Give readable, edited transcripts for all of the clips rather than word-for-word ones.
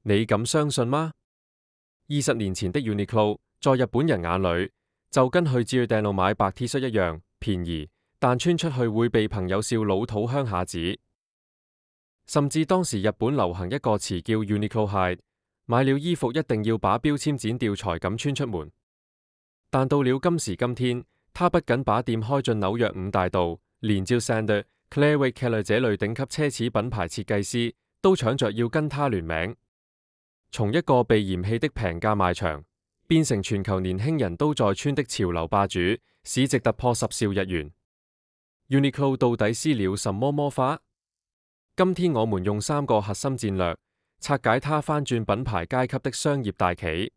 你敢相信嗎？20年前的 Uniqlo 在日本人眼裏就跟去 Giordano 買白 T 恤一樣便宜，但穿出去會被朋友笑老土鄉下子。甚至當時日本流行一個詞叫 Uniqlo Hide， 買了衣服一定要把標籤剪掉才敢穿出門。但到了今時今天，他不僅把店開進紐約5大道，連 Jil Sander、Chloé Killer 這類頂級奢侈品牌設計師都搶着要跟他聯名。從一個被嫌棄的平價賣場，變成全球年輕人都在穿的潮流霸主，市值突破10兆日元。Uniqlo 到底施了什麼魔法？今天我們用3個核心戰略拆解它翻轉品牌階級的商業大棋。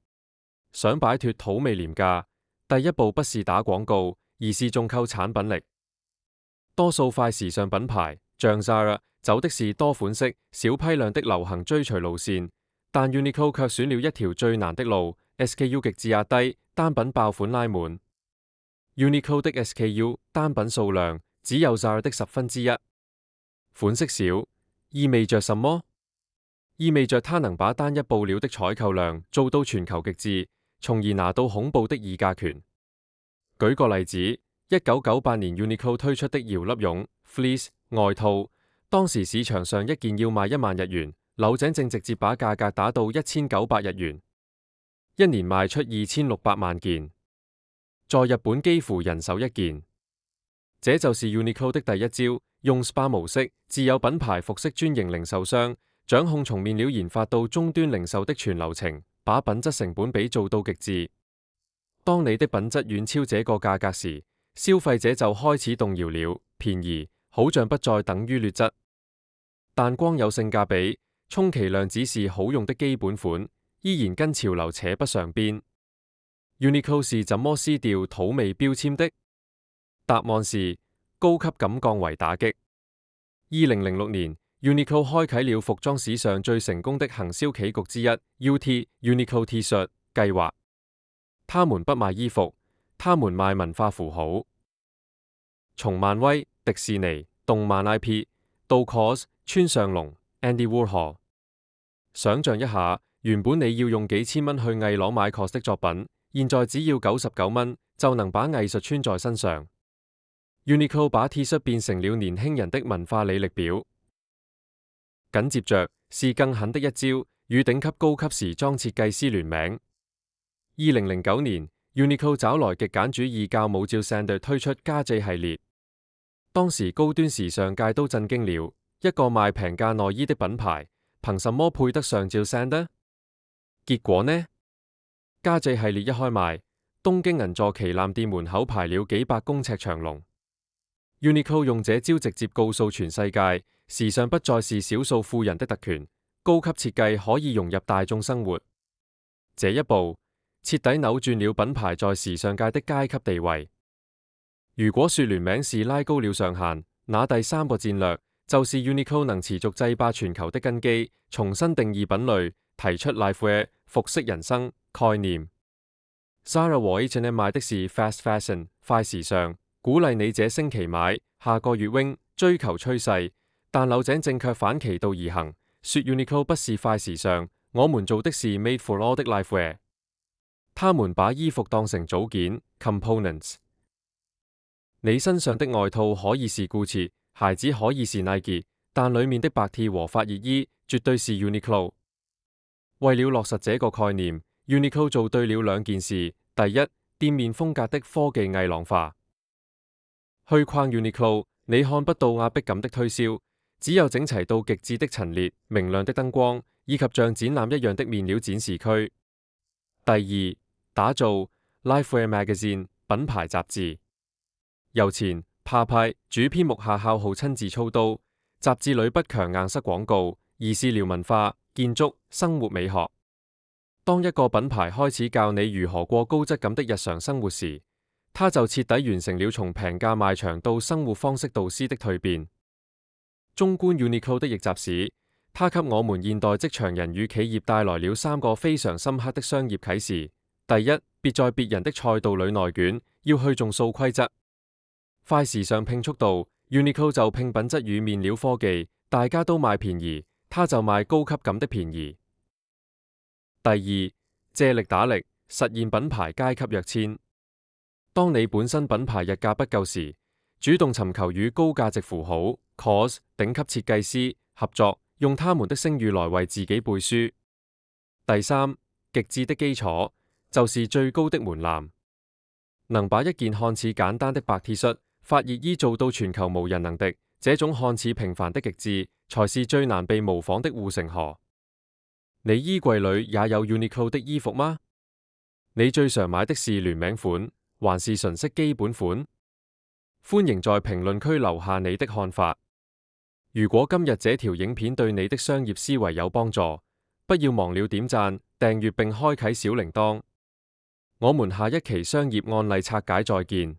想擺脫土味廉價，第一步不是打廣告，而是重構產品力。多數快時尚品牌像 Zara 走的是多款式、小批量的流行追隨路線，但 Uniqlo 卻選了一條最難的路 ，SKU 極致壓低，單品爆款拉滿。Uniqlo 的 SKU 單品數量只有 Zara 的1/10，款式少，意味着什麼？意味着它能把單一布料的採購量做到全球極致，從而拿到恐怖的議價權。舉個例子，1998年 Uniqlo 推出的搖粒絨 Fleece 外套，當時市場上一件要賣1萬日元，柳井正直接把價格打到1900日元，一年賣出2600萬件，在日本幾乎人手一件。這就是 Uniqlo 的第一招，用 SPA 模式，自有品牌服飾專營零售商，掌控從面料研發到終端零售的全流程，把品質成本比做到極致。當你的品質遠超這個價格時，消費者就開始動搖了，便宜好像不再等於劣質。但光有性價比，充其量只是好用的基本款，依然跟潮流扯不上邊。Uniqlo 是怎麼撕掉土味標籤的？答案是高級感降維打擊。2006年 Uniqlo 開啟了服裝史上最成功的行銷棋局之一 Uniqlo T-shirt 計劃。他們不賣衣服，他們賣文化符號。從漫威、迪士尼、動漫 IP 到 COS、村上隆、Andy Warhol， 想象一下，原本你要用幾千蚊去藝廊買 COS 的作品，現在只要99蚊就能把藝術穿在身上。Uniqlo 把 T 恤變成了年輕人的文化履歷表。緊接着是更狠的一招，與頂級高級時裝設計師聯名。2009年 Uniqlo 找來極簡主義教母 Jil Sander 推出家 J 系列，當時高端時尚界都震驚了，一個賣平價內衣的品牌，憑什麼配得上 Jil Sander？結果呢？家 J 系列一開賣，東京銀座旗艦店門口排了幾百公尺長龍。Uniqlo 用這招直接告訴全世界，時尚不再是少數富人的特權，高級設計可以融入大眾生活。這一步徹底扭轉了品牌在時尚界的階級地位。如果說聯名是拉高了上限，那第3個戰略就是 Uniqlo 能持續制霸全球的根基，重新定義品類，提出 Lifewear 服飾人生概念。Zara 和 H&M 賣的是 Fast Fashion 快時尚，鼓勵你這星期買，下個月 wing 追求趨勢，但柳井正卻反其道而行，說 Uniqlo 不是快時尚，我們做的是 Made for All 的 Lifewear。他們把衣服當成組件 components， 你身上的外套可以是 Gucci， 鞋子可以是 Nike， 但裡面的白 T 和發熱衣絕對是 Uniqlo。為了落實這個概念， Uniqlo 做對了2件事。第一，店面風格的科技藝廊化。去框 Uniqlo， 你看不到壓迫感的推銷，只有整齊到極致的陳列、明亮的燈光，以及像展覽一樣的面料展示區。第二，打造 Lifewear Magazine 品牌雜誌，由前怕派主編木下孝浩親自操刀，雜誌裏不強硬塞廣告，而是聊文化、建築、生活美學。當一個品牌開始教你如何過高質感的日常生活時，它就徹底完成了從平價賣場到生活方式導師的蛻變。縱觀 Uniqlo 的逆襲史，它給我們現代職場人與企業帶來了3個非常深刻的商業啟示。第一，別在別人的賽道裏內卷，要去重塑規則。快時尚拼速度， Uniqlo 就拼品質與面料科技，大家都賣便宜，它就賣高級感的便宜。第二，借力打力，實現品牌階級躍遷。當你本身品牌溢價不夠時，主動尋求與高價值符號 COS 頂級設計師合作，用他們的聲譽來為自己背書。第三，極致的基礎就是最高的門檻，能把一件看似簡單的白 T 恤發熱衣做到全球無人能敵，這種看似平凡的極致，才是最難被模仿的護城河。你衣櫃裏也有 Uniqlo 的衣服嗎？你最常買的是聯名款，還是純色基本款？歡迎在評論區留下你的看法。如果今日這條影片對你的商業思維有幫助，不要忘了點讚、訂閱並開啟小鈴鐺。我們下一期商業案例拆解再見。